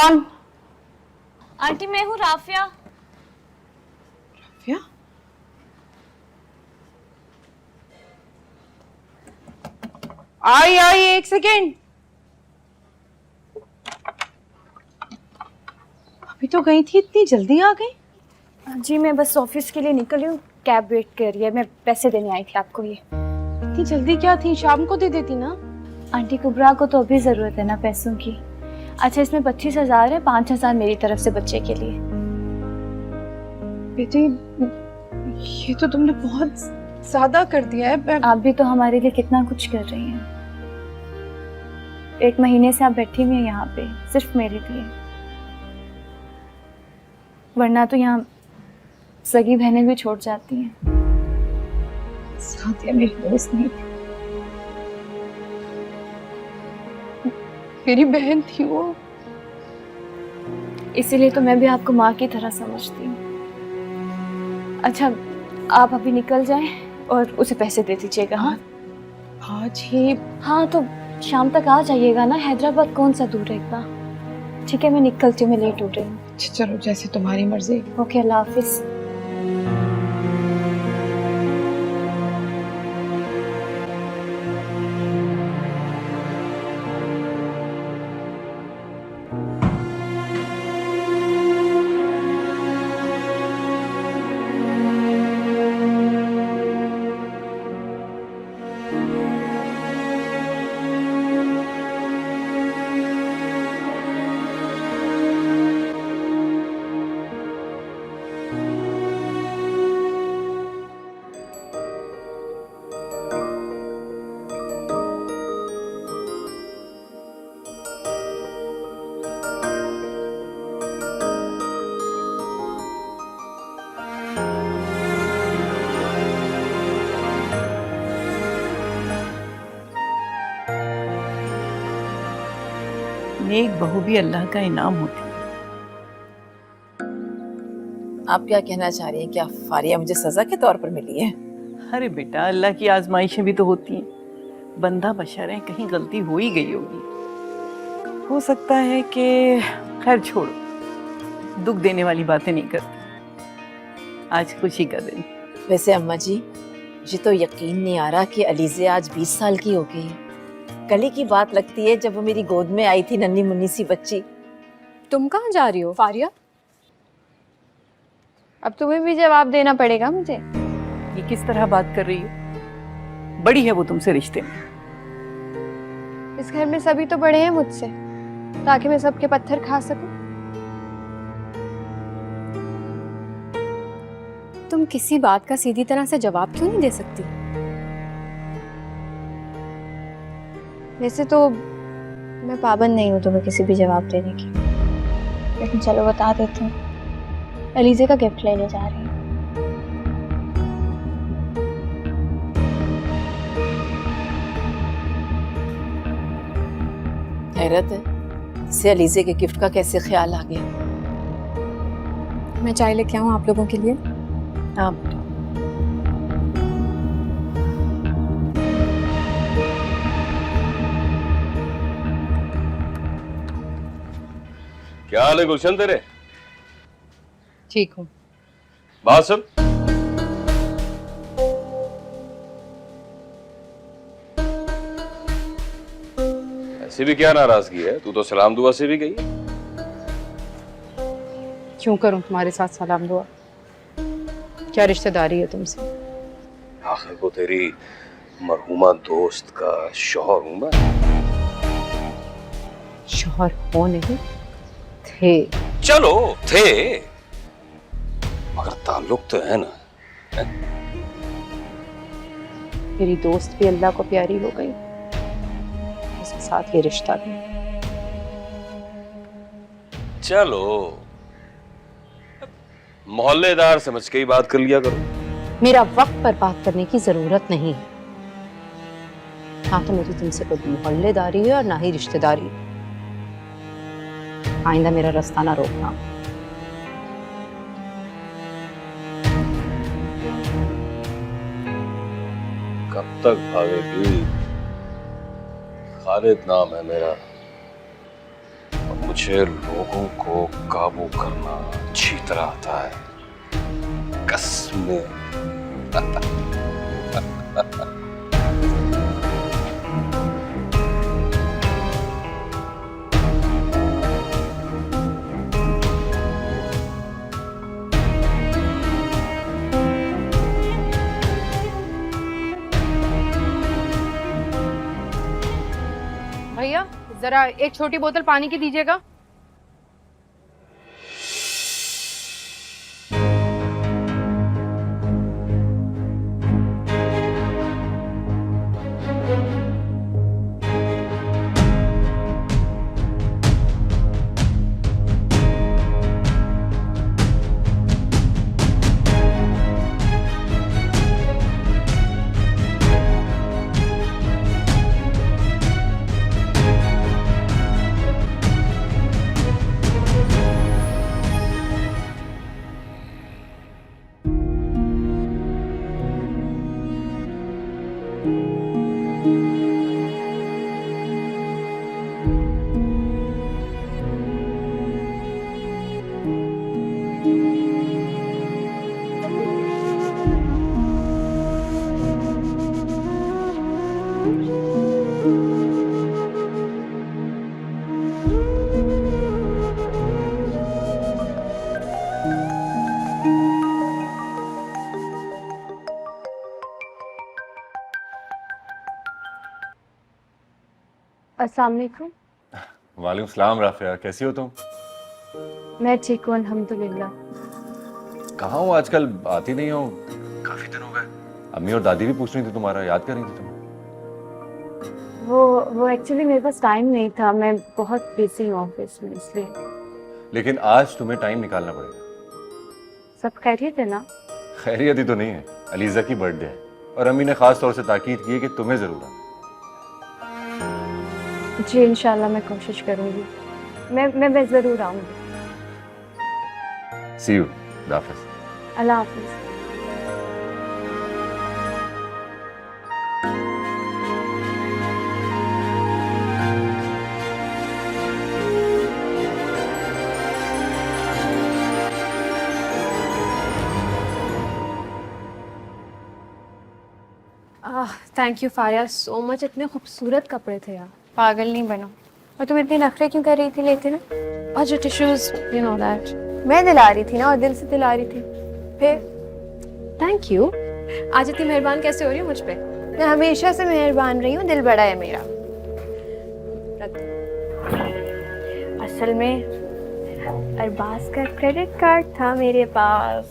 कौन? आंटी मैं हूँ राफिया। राफिया? आई आई, एक सेकेंड। अभी तो गई थी, इतनी जल्दी आ गई? जी मैं बस ऑफिस के लिए निकली हूँ, कैब वेट कर रही है। मैं पैसे देने आई थी आपको। ये इतनी जल्दी क्या थी? शाम को दे देती ना। आंटी कुबरा को तो अभी जरूरत है ना पैसों की। अच्छा इसमें 25,000 है, 5,000 मेरी तरफ से बच्चे के लिए। बेटी ये तो तुमने बहुत ज्यादा कर दिया है। आप भी तो हमारे लिए कितना कुछ कर रही हैं। 1 महीने से आप बैठी हुई हैं यहाँ पे सिर्फ मेरे लिए, वरना तो यहाँ सगी बहनें भी छोड़ जाती हैं। साथिया मेरी दोस्त नहीं थी, मेरी बहन थी वो। इसीलिए तो मैं भी आपको माँ की तरह समझती हूँ। अच्छा आप अभी निकल जाएं और उसे पैसे दे दीजिएगा। हाँ आज ही? हाँ तो शाम तक आ जाइएगा ना, हैदराबाद कौन सा दूर है इतना। ठीक है मैं निकलती हूँ, मैं लेट हो रही हूँ। चलो जैसे तुम्हारी मर्जी। ओके अल्लाह हाफिज। नेक बहू भी अल्लाह का इनाम होती है। आप क्या कहना चाह रही हैं? क्या फारिया मुझे सजा के तौर पर मिली है? अरे बेटा अल्लाह की आजमाइशें भी तो होती हैं। बंदा बशर है, कहीं गलती हो ही गई होगी। हो सकता है कि खैर छोड़ो, दुख देने वाली बातें नहीं करती। आज खुशी का दिन। वैसे अम्मा जी मुझे तो यकीन नहीं आ रहा कि अलीज़े आज 20 साल की हो गई है। कल ही की बात लगती है जब वो मेरी गोद में आई थी नन्ही मुन्नी सी बच्ची। तुम कहाँ जा रही हो फारिया? अब तुम्हें भी जवाब देना पड़ेगा मुझे। ये किस तरह बात कर रही हो? बड़ी है वो तुमसे रिश्ते में। इस घर में सभी तो बड़े हैं मुझसे, ताकि मैं सबके पत्थर खा सकूं। तुम किसी बात का सीधी तरह से जवाब क्यों नहीं दे सकती? वैसे तो मैं पाबंद नहीं हूं तुम्हें किसी भी जवाब देने की, लेकिन चलो बता देती हूँ। अलीज़े का गिफ्ट लेने जा रही हूँ। हैरत है, इसे अलीज़े के गिफ्ट का कैसे ख्याल आ गया? मैं चाय लेके आऊँ आप लोगों के लिए? हाँ क्या हाल है गुलशन तेरे? ठीक हूँ। बात सुन, ऐसे भी क्या नाराजगी है? तू तो सलाम दुआ से भी गई। क्यों करूं तुम्हारे साथ सलाम दुआ? क्या रिश्तेदारी है तुमसे? आखिर को तेरी मरहुमा दोस्त का शौहर हूं मैं। शौहर हो नहीं थे। चलो थे, मगर ताल्लुक तो है ना। है? मेरी दोस्त भी अल्लाह को प्यारी हो गई, उसके साथ ये रिश्ता भी। चलो मोहल्लेदार समझ के ही बात कर लिया करो। मेरा वक्त पर बात करने की जरूरत नहीं है। हाँ तो मेरी तुमसे कोई मोहल्लेदारी है और ना ही रिश्तेदारी। आइंदा मेरा रास्ता ना रोकना। कब तक भागेगी? खालिद नाम है मेरा और मुझे लोगों को काबू करना अच्छी तरह आता है, कसमें। भैया जरा एक छोटी बोतल पानी की दीजिएगा। अस्सलाम वालेकुम। वालेकुम सलाम राफिया, कैसी हो तुम? मैं ठीक हूँ अल्हम्दुलिल्लाह। कहाँ हो आजकल, आती नहीं हो, काफी दिन हो गए। अम्मी और दादी भी पूछ रही थी तुम्हारा, याद कर रही थी तुम्हें। वो एक्चुअली मेरे पास टाइम नहीं था, मैं बहुत बिजी हूँ ऑफिस में इसलिए। लेकिन आज तुम्हें टाइम निकालना पड़ेगा। सब खैरियत है ना? खैरियत ही तो नहीं है, अलीजा की बर्थडे है और अम्मी ने खास तौर से ताकीद की है कि तुम्हें जरूर आना। जी इंशाल्लाह मैं कोशिश करूँगी, मैं ज़रूर आऊँगी। सी यू, हाफिज़। अल्लाह हाफिज़। Thank you Faria so much, इतने खूबसूरत कपड़े थे यार। पागल नहीं बनो। और तुम इतने नखरे क्यों कर रही थी लेते ना? और जो टिश्यूज यू नो दैट, मैं दिला रही थी ना, और दिल से दिला रही थी। फिर थैंक यू। आज इतनी मेहरबान कैसे हो रही हो मुझ पे? मैं हमेशा से मेहरबान रही हूँ, दिल बड़ा है मेरा। असल में अरबाज का क्रेडिट कार्ड था मेरे पास,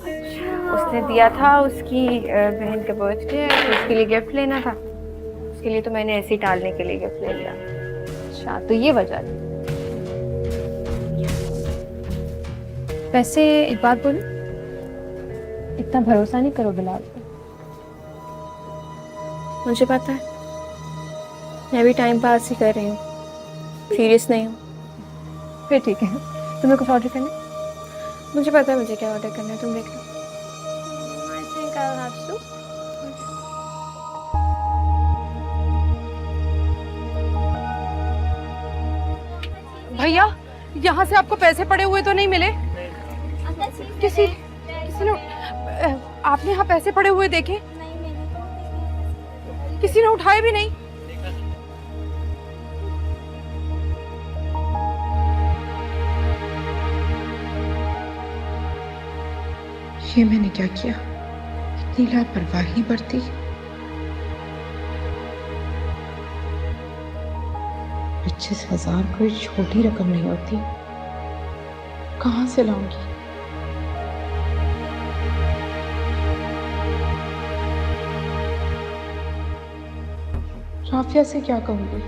उसने दिया था उसकी बहन के बर्थडे, उसके लिए गिफ्ट लेना था, उसके लिए तो मैंने ऐसे ही टालने के लिए गिफ्ट ले लिया। अच्छा तो ये वजह थी। वैसे एक बात बोलूं, इतना भरोसा नहीं करो बिलाल पे। मुझे पता है, मैं भी टाइम पास ही कर रही हूँ, सीरियस नहीं हूँ। फिर ठीक है, तुम्हें कुछ ऑर्डर करना है? मुझे पता है मुझे क्या ऑर्डर करना है, तुम देख लो। भैया यहाँ से आपको पैसे पड़े हुए तो नहीं मिले? किसी ने आपने यहाँ पैसे पड़े हुए देखे? किसी ने उठाए भी नहीं? ये मैंने क्या किया? इतनी लापरवाही बरती। 25,000 कोई छोटी रकम नहीं होती, कहाँ से लाऊंगी? राफिया से क्या कहूँगी?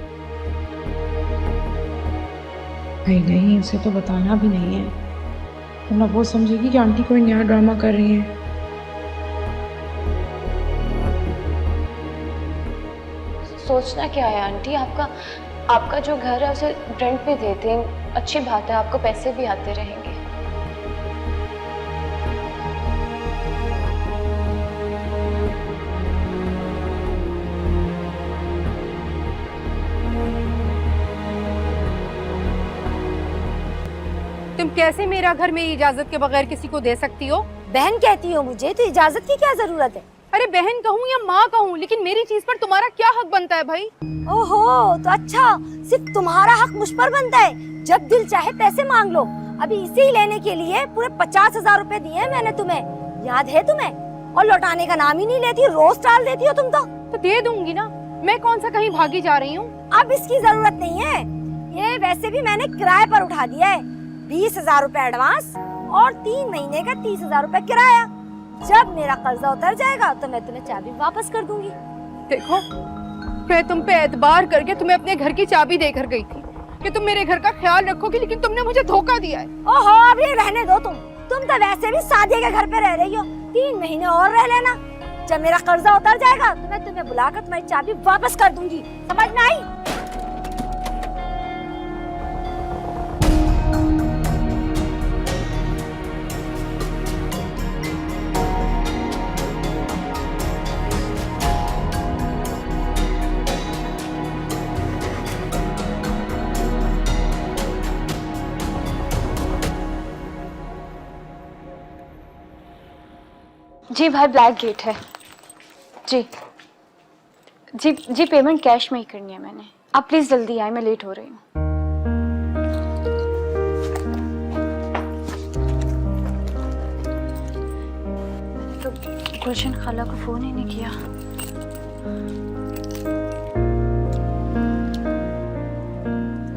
नहीं, उसे तो बताना भी नहीं है, वरना वो समझेगी कि आंटी कोई नया ड्रामा कर रही है। सोचना क्या है आंटी, आपका जो घर है उसे रेंट पे दे दें, अच्छी बात है, आपको पैसे भी आते रहेंगे। तुम कैसे मेरा घर मेरी इजाजत के बगैर किसी को दे सकती हो? बहन कहती हो मुझे, तो इजाजत की क्या जरूरत है? अरे बहन कहूँ या माँ कहूँ, लेकिन मेरी चीज पर तुम्हारा क्या हक बनता है भाई? ओहो, तो अच्छा सिर्फ तुम्हारा हक मुझ पर बनता है? जब दिल चाहे पैसे मांग लो। अभी इसे लेने के लिए पूरे 50,000 रुपए दिए हैं मैंने तुम्हें, याद है तुम्हें? और लौटाने का नाम ही नहीं लेती, रोज टाल देती हो तुम तो दे दूंगी ना, मैं कौन सा कहीं भागी जा रही हूँ? अब इसकी जरूरत नहीं है, ये वैसे भी मैंने किराए पर उठा दिया है। 20,000 रुपए एडवांस और 3 महीने का 30,000 रुपए किराया। जब मेरा कर्जा उतर जाएगा तो मैं तुम्हें चाबी वापस कर दूंगी। देखो, मैं तुम पे एतबार करके तुम्हें अपने घर की चाबी देकर गई थी कि तुम मेरे घर का ख्याल रखोगी, लेकिन तुमने मुझे धोखा दिया है। ओहो, अब ये रहने दो। तुम तो वैसे भी सादिया के घर पे रह रही हो, 3 महीने और रह लेना। जब मेरा कर्जा उतर जाएगा तो मैं तुम्हें बुलाकर तुम्हारी चाबी वापस कर दूंगी, समझ में आई? जी भाई, ब्लैक गेट है। जी जी जी, पेमेंट कैश में ही करनी है मैंने। आप प्लीज जल्दी आए, मैं लेट हो रही हूँ। मैंने तो गुलशन खाला को फोन ही नहीं किया।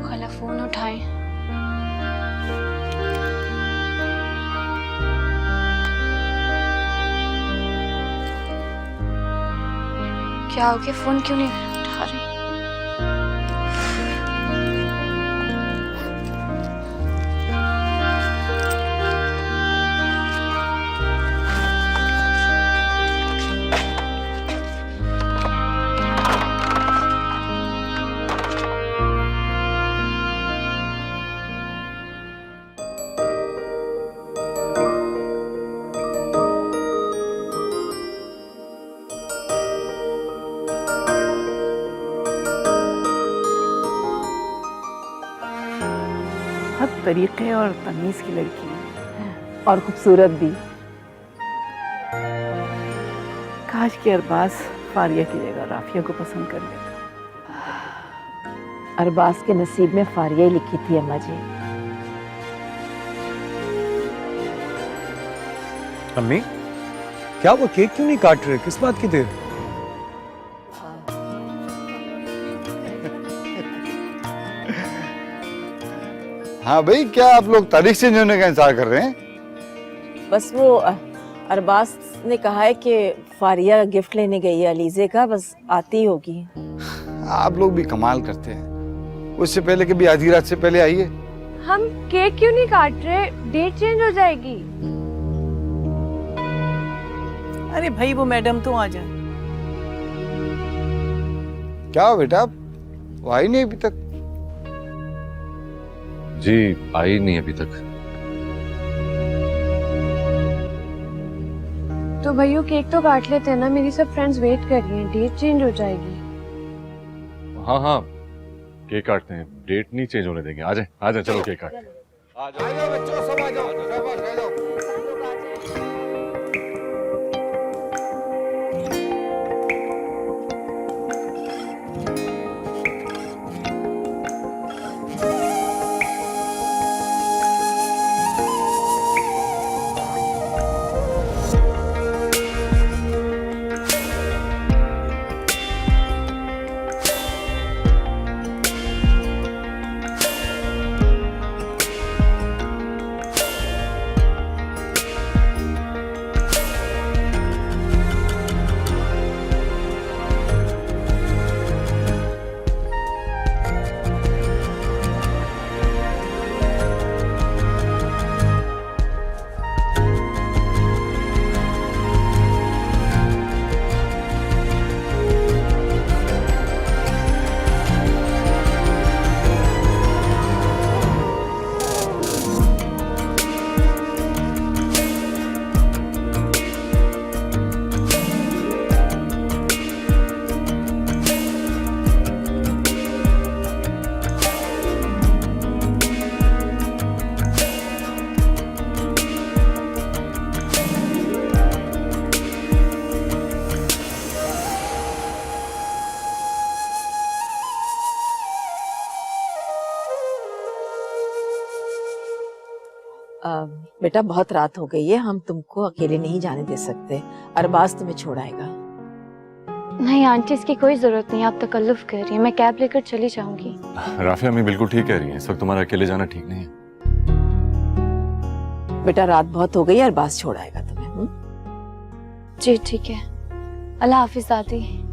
खाला फोन उठाएं। क्या हो गया, फोन क्यों नहीं उठा रही? बहुत तरीके और तमीज की लड़की है, और खूबसूरत भी। काश के अरबाज फारिया की जगह राफिया को पसंद कर लेता। अरबाज के नसीब में फारिया ही लिखी थी अम्मा जी। अम्मी, क्या वो केक क्यों नहीं काट रहे? किस बात की देर? हाँ भाई, क्या आप लोग तारीख चेंज होने का इंतजार कर रहे हैं? बस वो अरबाज ने कहा है कि फारिया गिफ्ट लेने गई है अलीजे का, बस आती होगी। आप लोग भी कमाल करते हैं। उससे पहले कि भी आधी रात से पहले आइए। हम केक क्यों नहीं काट रहे? डेट चेंज हो जाएगी। अरे भाई, वो मैडम तो आ जाए। क्या हो बेटा, वो आई नहीं अभी तक? जी, आई नहीं अभी तक। तो भैया केक तो काट लेते हैं ना, मेरी सब फ्रेंड्स वेट कर रही हैं, डेट चेंज हो जाएगी। हाँ हाँ, केक काटते हैं, डेट नहीं चेंज होने देंगे। आ जाए चलो केक काटते हैं। आ जाओ बच्चों, सब आ जाओ, शाबाश, आ जाओ। बेटा बहुत रात हो गई है, हम तुमको अकेले नहीं जाने दे सकते। अरबाज तुम्हें छोड़ाएगा। नहीं आंटी, इसकी कोई जरूरत नहीं, आप तकल्लुफ कर रही हैं, मैं कैब लेकर चली जाऊंगी। राफिया अम्मी बिल्कुल ठीक कह रही है, इस वक्त तुम्हारा अकेले जाना ठीक नहीं है। बेटा रात बहुत हो गई, अरबाज छोड़ाएगा तुम्हें। जी ठीक है, अल्लाह हाफिज दादी।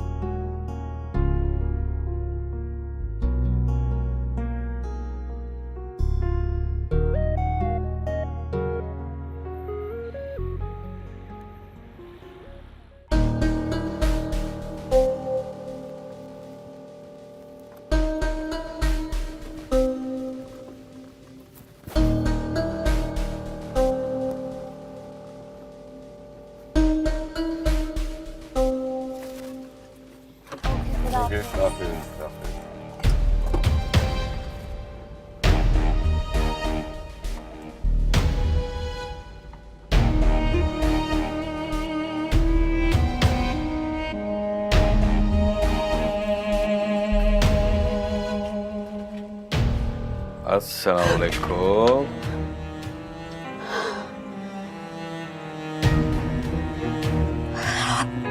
अस्सलाम वालेकुम।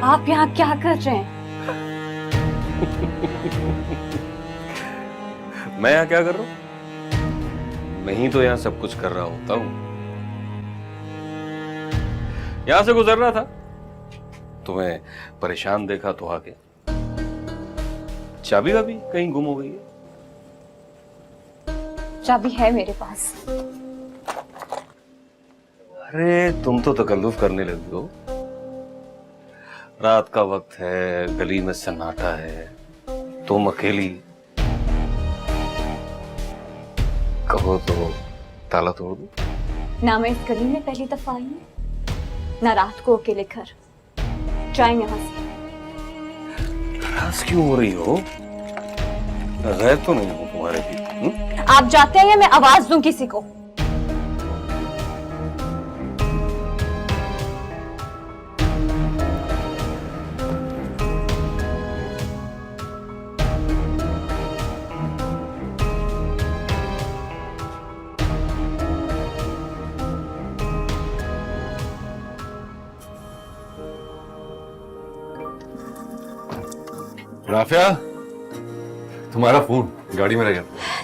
आप यहाँ क्या कर रहे हैं? मैं यहाँ क्या कर रहा हूँ? मैं ही तो यहाँ सब कुछ कर रहा होता हूँ। यहाँ से गुजर रहा था, तुम्हें परेशान देखा तो आके। चाबी वाबी कहीं गुम हो गई है? चाबी है मेरे पास। अरे तुम तो तकल्लुफ करने लगी हो। रात का वक्त है, गली में सन्नाटा है, तुम अकेली। कहो तो ताला तोड़ दो। ना मैं इस गली में पहली दफा आई हूँ, ना रात को अकेले घर। जाएं यहाँ से। नाराज क्यों हो रही हो? गैर तो नहीं हूँ तुम्हारे भी। आप जाते हैं या मैं आवाज दूं किसी को? राफिया तुम्हारा फोन गाड़ी में रह गया।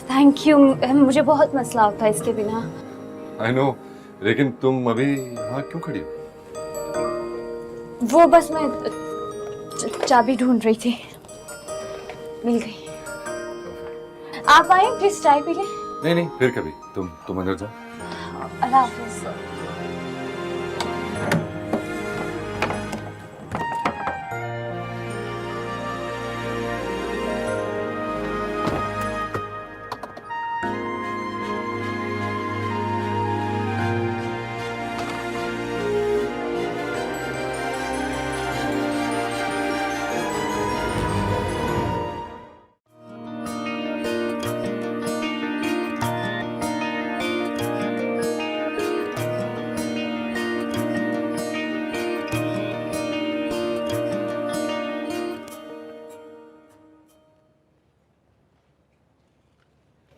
थैंक यू, मुझे बहुत मसला होता है इसके बिना। आई नो, लेकिन तुम अभी यहाँ क्यों खड़ी हो? वो बस मैं चाबी ढूंढ रही थी, मिल गई। आप आए प्लीज, चाय पी लें। नहीं नहीं, फिर कभी। तुम अंदर जाओ। अल्लाह हाफिज।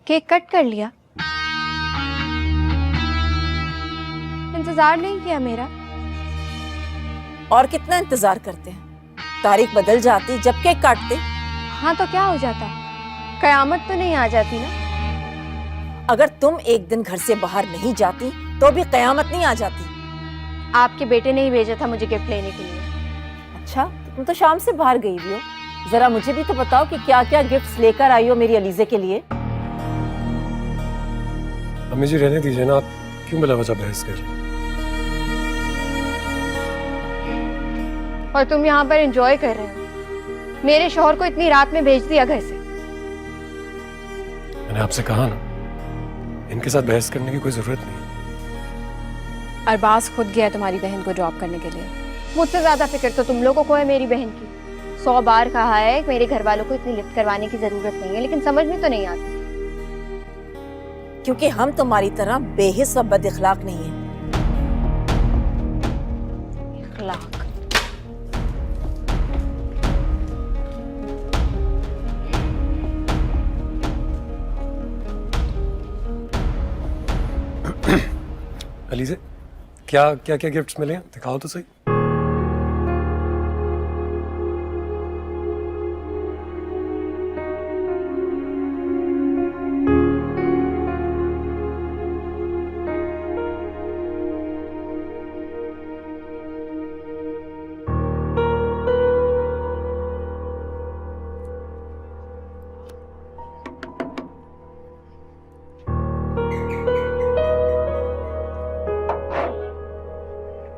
केक कट कर लिया? इंतजार नहीं किया मेरा? और कितना इंतजार करते हैं? तारीख बदल जाती जब केक काटते। हाँ तो क्या हो जाता? कयामत तो नहीं आ जाती ना? अगर तुम एक दिन घर से बाहर नहीं जाती तो भी कयामत नहीं आ जाती। आपके बेटे ने ही भेजा था मुझे गिफ्ट लेने के लिए। अच्छा, तुम तो शाम से बाहर गई हुई हो। जरा मुझे भी तो बताओ कि क्या क्या गिफ्ट्स लेकर आई हो मेरी अलीजे के लिए। अम्मी जी रहने दीजिए ना, आप क्यों बिला वजह बहस कर रही हैं? और तुम यहाँ पर एंजॉय कर रहे हो। मेरे शौहर को इतनी रात में भेज दिया घर से। मैंने आपसे कहा ना, इनके साथ बहस करने की कोई जरूरत नहीं। अरबाज खुद गया तुम्हारी बहन को ड्रॉप करने के लिए। मुझसे ज्यादा फिक्र तो तुम लोगों को है मेरी बहन की। 100 बार कहा है कि मेरे घर वालों को इतनी लिफ्ट करवाने की जरूरत नहीं है, लेकिन समझ में तो नहीं आती। क्योंकि हम तुम्हारी तरह बेहिस व बद इखलाक नहीं है। इखलाक? अलीज़े, क्या क्या क्या गिफ्ट्स मिले हैं? दिखाओ तो सही।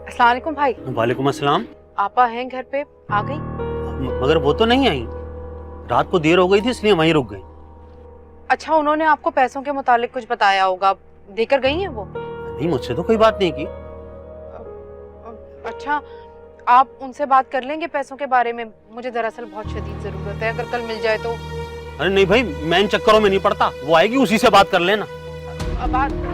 अस्सलाम वालेकुम भाई। वालेकुम अस्सलाम। आपा हैं घर पे? आ गई? मगर वो तो नहीं आई, रात को देर हो गई थी इसलिए वहीं रुक गई। अच्छा, उन्होंने आपको पैसों के मुतालिक कुछ बताया होगा, देकर गई हैं वो? नहीं, मुझसे तो कोई बात नहीं की। अच्छा, आप उनसे बात कर लेंगे पैसों के बारे में? मुझे दरअसल बहुत शदीद जरूरत है, अगर कल मिल जाए तो। अरे नहीं भाई, मैं इन चक्करों में नहीं पड़ता, वो आएगी उसी से बात कर लेना। अब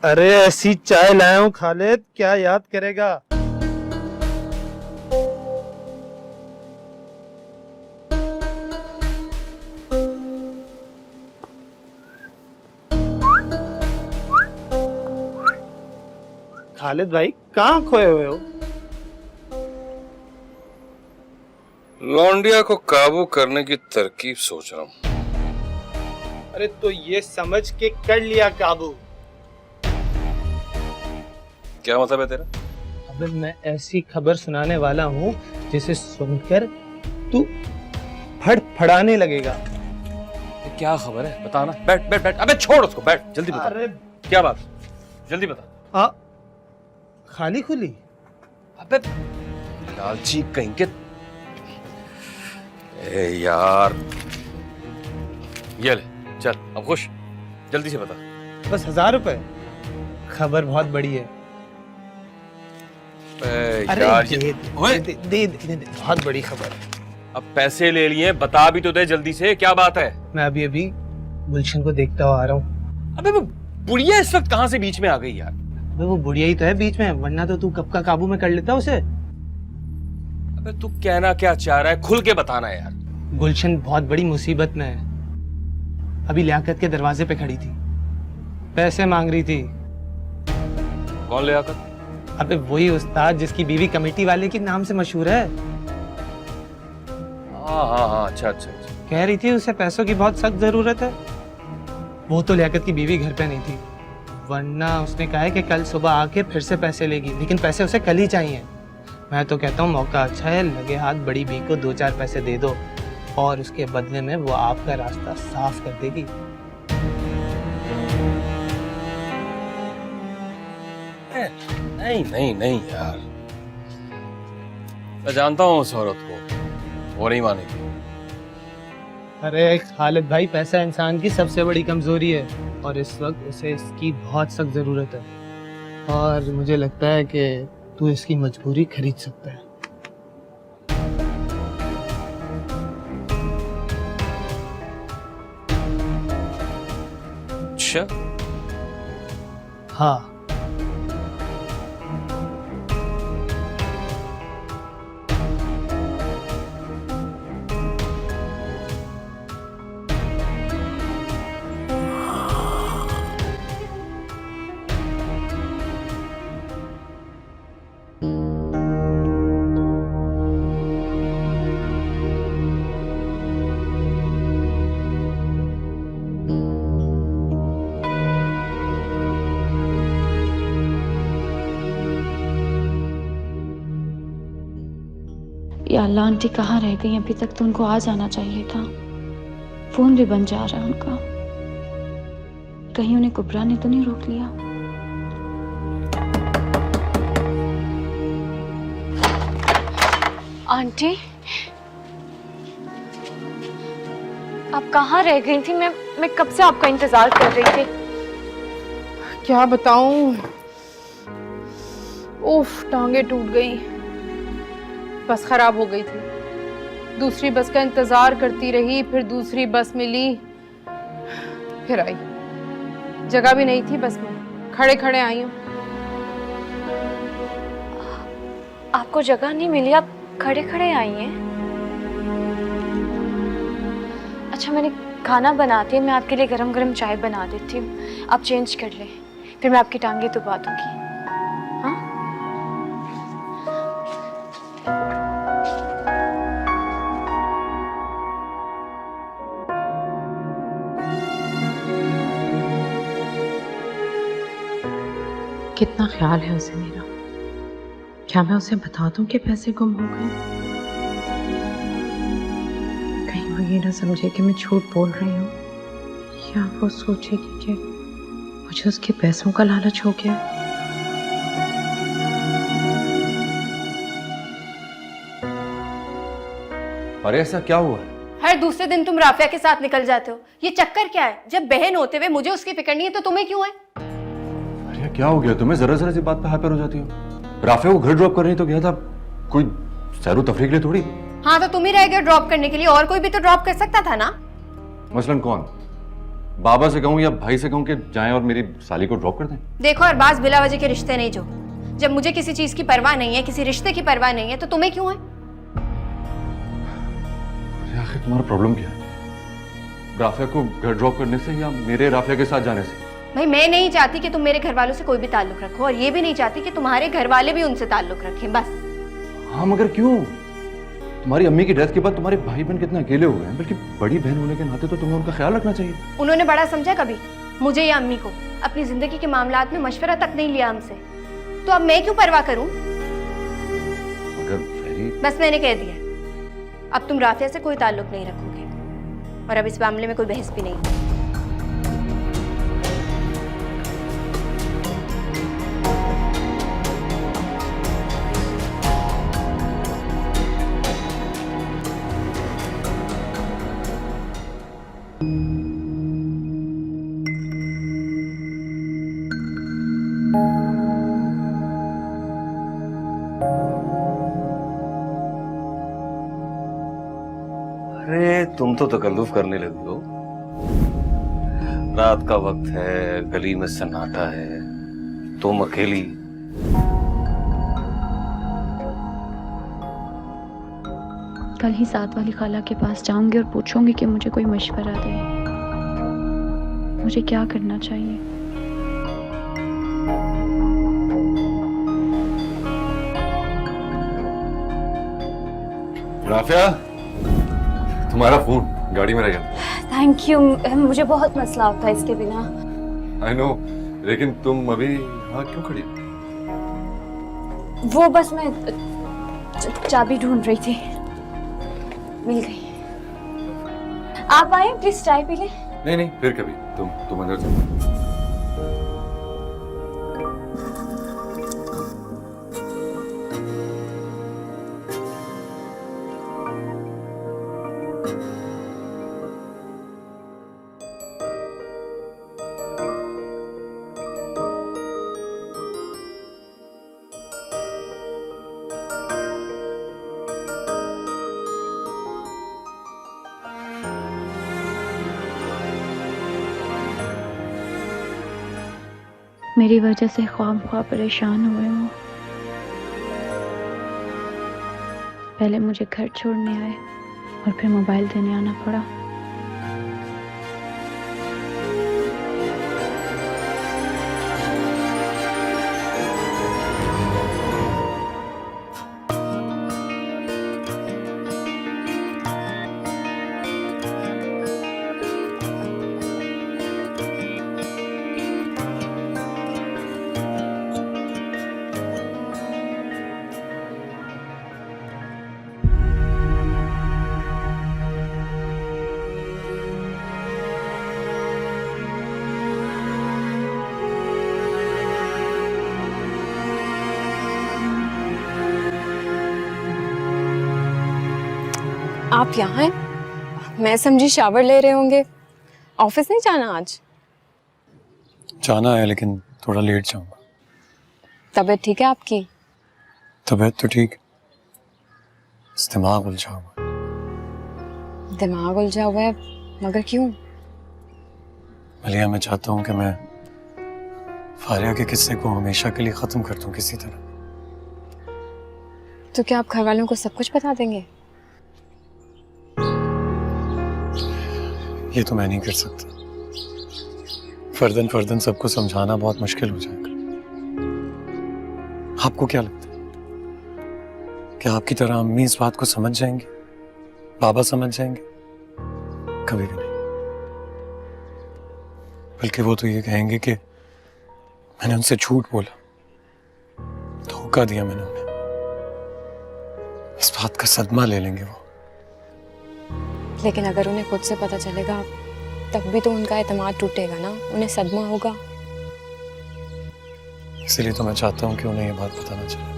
अरे ऐसी चाय लाया हूँ खालिद, क्या याद करेगा? खालिद भाई कहाँ खोए हुए हो? लौंडिया को काबू करने की तरकीब सोच रहा हूँ। अरे तो ये समझ के कर लिया काबू। क्या मतलब है तेरा? अबे मैं ऐसी खबर सुनाने वाला हूँ जिसे सुनकर तू फड़फड़ाने लगेगा। क्या खबर है? बता ना। बैठ बैठ बैठ। अबे छोड़ उसको, बैठ जल्दी बता। अरे क्या बात? जल्दी बता। खाली खुली? अबे लालची कहीं के। ए यार, ये ले, चल अब खुश, जल्दी से बता। बस 1000 रुपए? खबर बहुत बड़ी है। अरे यार दे, बहुत बड़ी खबर है। अब पैसे ले लिए, बता भी तो दे जल्दी से, क्या बात है? मैं अभी अभी गुलशन को देखता हुआ आ रहा हूँ। अबे वो बुढ़िया इस वक्त कहाँ से बीच में आ गई यार? अबे वो बुढ़िया ही तो है बीच में, वरना तो तू कब का काबू में कर लेता उसे। अबे तू कहना क्या चाह रहा है? खुल के बताना यार। गुलशन बहुत बड़ी मुसीबत में है। अभी लियाकत के दरवाजे पे खड़ी थी, पैसे मांग रही थी। कौन लियाकत? अबे वही उस्ताद जिसकी बीवी कमेटी वाले के नाम से मशहूर है। हाँ, अच्छा। कह रही थी उसे पैसों की बहुत सख्त जरूरत है। वो तो लियाकत की बीवी घर पे नहीं थी, वरना उसने कहा है कि कल सुबह आके फिर से पैसे लेगी, लेकिन पैसे उसे कल ही चाहिए। मैं तो कहता हूँ मौका अच्छा है, लगे हाथ बड़ी बी को 2-4 पैसे दे दो और उसके बदले में वो आपका रास्ता साफ कर देगी। नहीं यार, मैं जानता हूँ उस औरत को, वो नहीं मानेगी। अरे खालिद भाई, पैसा इंसान की सबसे बड़ी कमजोरी है और इस वक्त उसे इसकी बहुत सख्त जरूरत है और मुझे लगता है कि तू इसकी मजबूरी खरीद सकता है। अच्छा? हाँ। या अल्लाह, आंटी कहाँ रह गई? अभी तक तो उनको आ जाना चाहिए था। फोन भी बंद जा रहा है उनका। कहीं उन्हें कुबरा ने तो नहीं रोक लिया? आंटी, आप कहाँ रह गई थी? मैं कब से आपका इंतजार कर रही थी। क्या बताऊं, उफ, टांगे टूट गई, बस खराब हो गई थी। दूसरी बस का इंतजार करती रही, फिर दूसरी बस मिली, फिर आई। जगह भी नहीं थी बस में, खड़े खड़े आई हूँ। आपको जगह नहीं मिली, आप खड़े खड़े आई हैं? अच्छा, मैंने खाना बनाती है, मैं आपके लिए गरम गरम चाय बना देती हूँ, आप चेंज कर लें, फिर मैं आपकी टांगे दबा दूंगी। हाँ? कितना ख्याल है उसे मेरा। क्या मैं उसे बता दूं कि पैसे गुम हो गए? कहीं वो ये ना समझे कि मैं झूठ बोल रही हूँ, या वो सोचेगी कि मुझे उसके पैसों का लालच हो गया। अरे ऐसा क्या हुआ है? हर दूसरे दिन तुम राफिया के साथ निकल जाते हो, ये चक्कर क्या है? जब बहन होते हुए मुझे उसकी फिक्र नहीं है तो तुम्हें क्यों है? अरे क्या हो गया तुम्हें? जरा जरा सी बात पे हाइपर हो जाती हो। राफिया को घर ड्रॉप करने तो गया था, कोई सैरो तफरीक के लिए थोड़ी। हाँ तो तुम ही रह गए ड्रॉप करने के लिए, और कोई भी तो ड्रॉप कर सकता था ना। मसलन कौन? बाबा से कहूँ या भाई से कहूँ कि जाएं और मेरी साली को ड्रॉप कर दें? देखो अरबाज, बिला वजह के रिश्ते नहीं जो। जब मुझे किसी चीज की परवाह नहीं है, किसी रिश्ते की परवाह नहीं है, तो तुम्हें क्यों है? अरे आखिर तुम्हारा प्रॉब्लम क्या है? राफिया को घर ड्रॉप करने से या मेरे राफिया के साथ जाने से? भाई मैं नहीं चाहती कि तुम मेरे घर वालों से कोई भी ताल्लुक रखो, और ये भी नहीं चाहती कि तुम्हारे घर वाले भी उनसे ताल्लुक रखें, बस। हाँ मगर क्यों? तुम्हारी अम्मी की डेथ के बाद तुम्हारे भाई बहन कितने अकेले हो गए हैं, बल्कि बड़ी बहन होने के नाते तो तुम्हें उनका ख्याल रखना चाहिए। उन्होंने बड़ा समझा कभी मुझे या अम्मी को? अपनी जिंदगी के मामलात में मशवरा तक नहीं लिया हमसे, तो अब मैं क्यों परवाह करूं? मगर बस मैंने कह दिया, अब तुम राफिया से कोई ताल्लुक नहीं रखोगे, और अब इस मामले में कोई बहस भी नहीं। अरे तुम तो तकल्लुफ करने लगी हो। रात का वक्त है, गली में सन्नाटा है, तुम अकेली। कल ही साथ वाली खाला के पास जाऊंगी और पूछूंगी कि मुझे कोई मशवरा दे, मुझे क्या करना चाहिए। राफिया, तुम्हारा फोन गाड़ी में रह गया। थैंक यू, मुझे बहुत मसला होता है इसके बिना। आई नो, लेकिन तुम अभी यहाँ क्यों खड़ी? वो बस मैं चाबी ढूंढ रही थी, मिल गई। आप आए, प्लीज चाय पी ले। नहीं नहीं, फिर कभी। तुम अंदर जाओ। मेरी वजह से ख्वाह परेशान हुए हो। पहले मुझे घर छोड़ने आए और फिर मोबाइल देने आना पड़ा। आप यहाँ हैं? मैं समझी शावर ले रहे होंगे। ऑफिस नहीं जाना आज? जाना है लेकिन थोड़ा लेट जाऊंगा। तबीयत ठीक है आपकी? तबीयत तो ठीक, दिमाग उलझा हुआ। दिमाग उलझा हुआ है, मगर क्यों? मलिया, मैं चाहता हूँ कि मैं फारिया के किस्से को हमेशा के लिए खत्म कर दूं किसी तरह। तो क्या आप घर वालों को सब कुछ बता देंगे? ये तो मैं नहीं कर सकता। फर्दन फर्दन सबको समझाना बहुत मुश्किल हो जाएगा। आपको क्या लगता है कि आपकी तरह अम्मी इस बात को समझ जाएंगे, बाबा समझ जाएंगे? कभी भी नहीं। बल्कि वो तो ये कहेंगे कि मैंने उनसे झूठ बोला, धोखा दिया मैंने उन्हें। इस बात का सदमा ले लेंगे वो। लेकिन अगर उन्हें खुद से पता चलेगा तब भी तो उनका एतमाद टूटेगा ना, उन्हें सदमा होगा। इसीलिए तो मैं चाहता हूं कि उन्हें ये बात पता ना चले।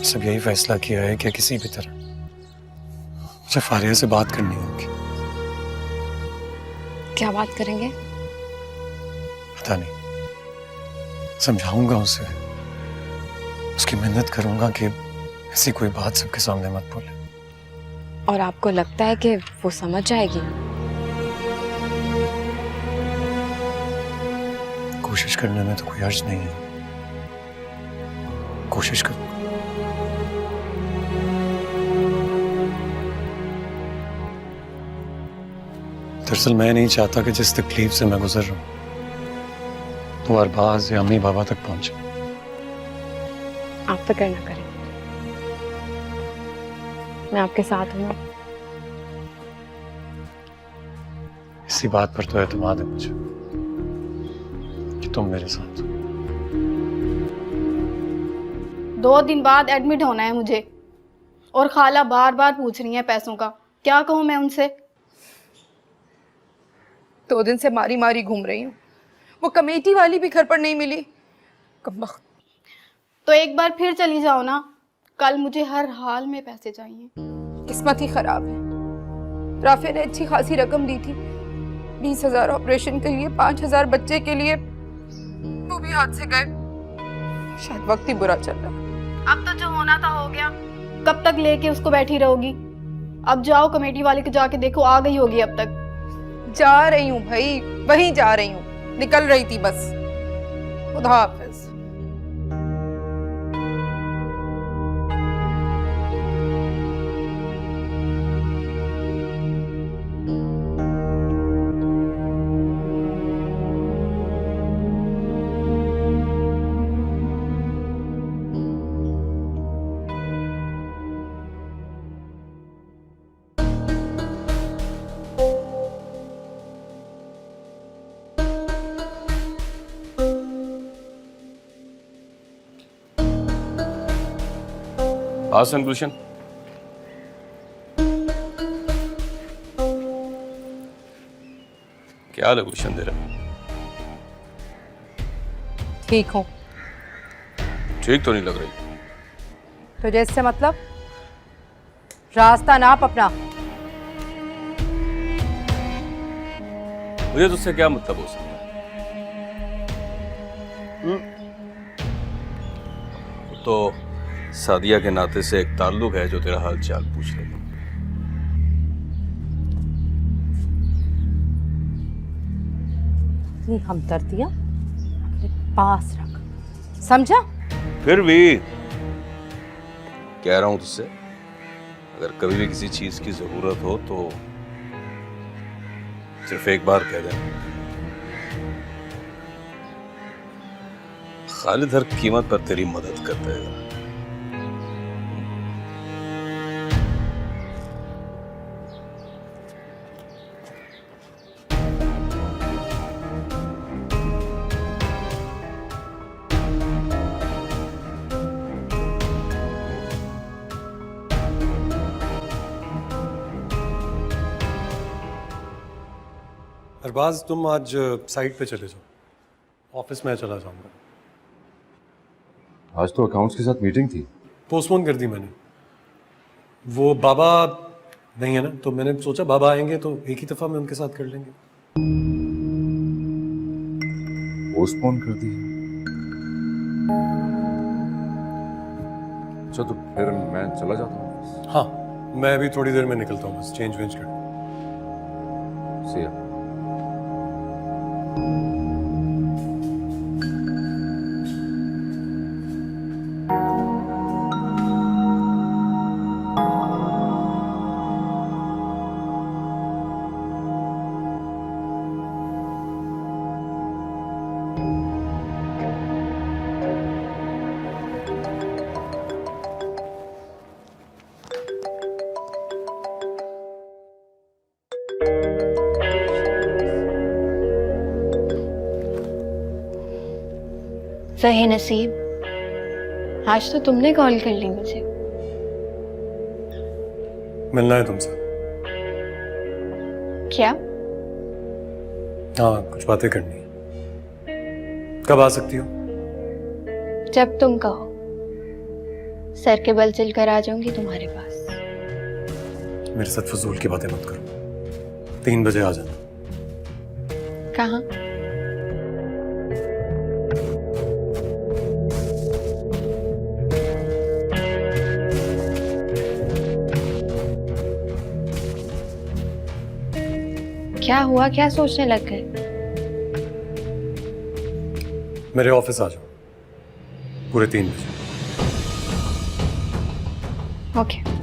सब यही फैसला किया है कि किसी भी तरह मुझे फारिया से बात करनी होगी। क्या बात करेंगे? पता नहीं, समझाऊंगा उसे, उसकी मिन्नत करूंगा कि ऐसी कोई बात सबके सामने मत बोले। और आपको लगता है कि वो समझ जाएगी? कोशिश करने में तो कोई हर्ज नहीं है। कोशिश करूंगा। दरअसल मैं नहीं चाहता कि जिस तकलीफ से मैं गुजर रहा हूं वो अरबाज या अम्मी बाबा तक पहुंचे। आप फिक्र ना करें, मैं आपके साथ हूँ। इसी बात पर तो एतमाद है मुझे कि तुम मेरे साथ हो। 2 दिन बाद एडमिट होना है मुझे, और खाला बार बार पूछ रही है पैसों का। क्या कहूँ मैं उनसे? 2 दिन से मारी मारी घूम रही हूँ। वो कमेटी वाली भी घर पर नहीं मिली। कमबख्त। तो एक बार फिर चली जाओ ना, कल मुझे हर हाल में पैसे चाहिए। किस्मत ही खराब है। राफे ने अच्छी खासी रकम दी थी, 20,000 ऑपरेशन के लिए, 5,000 बच्चे के लिए, वो भी हाथ से गए। शायद वक्त ही बुरा चल रहा। अब तो जो होना था हो गया, कब तक लेके उसको बैठी रहोगी? अब जाओ कमेटी वाले को जाके देखो, आ गई होगी अब तक। जा रही हूँ भाई, वहीं जा रही हूँ, निकल रही थी बस। खुदा हाफिज। आसन गुलशन, क्या हाल है गुलशन तेरा? ठीक हूँ। ठीक तो नहीं लग रही। तो जैसे मतलब रास्ता नाप अपना। मुझे तुझसे क्या मतलब हो सकता है? तो सादिया के नाते से एक ताल्लुक है जो तेरा हाल चाल पूछ रही है। अपनी हमदर्दियां अपने पास रख, समझा? फिर भी कह रहा हूं तुझसे, अगर कभी भी किसी चीज की जरूरत हो तो सिर्फ एक बार कह देना। खालिद हर कीमत पर तेरी मदद कर देगा। अरबाज, तुम आज साइट पे चले जाओ, ऑफिस में चला जाऊंगा। आज तो अकाउंट्स के साथ मीटिंग थी। पोस्टपोन कर दी मैंने। वो बाबा नहीं है ना, तो मैंने सोचा बाबा आएंगे तो एक ही दफा में उनके साथ कर लेंगे। पोस्टपोन कर दी? अच्छा, तो फिर मैं चला जाता हूँ। हाँ, मैं अभी थोड़ी देर में निकलता हूँ, बस चेंज वेंज कर। See ya. सही नसीब, आज तो तुमने कॉल कर ली मुझे। मिलना है तुमसे। क्या? हाँ, कुछ बातें करनी है। कब आ सकती हो? जब तुम कहो। सर के बल चल कर आ जाऊंगी तुम्हारे पास। मेरे साथ फजूल की बातें मत करो। 3 बजे आ जाना। कहाँ? क्या हुआ? क्या सोचने लग गए? मेरे ऑफिस आ जाओ पूरे 3 बजे। ओके।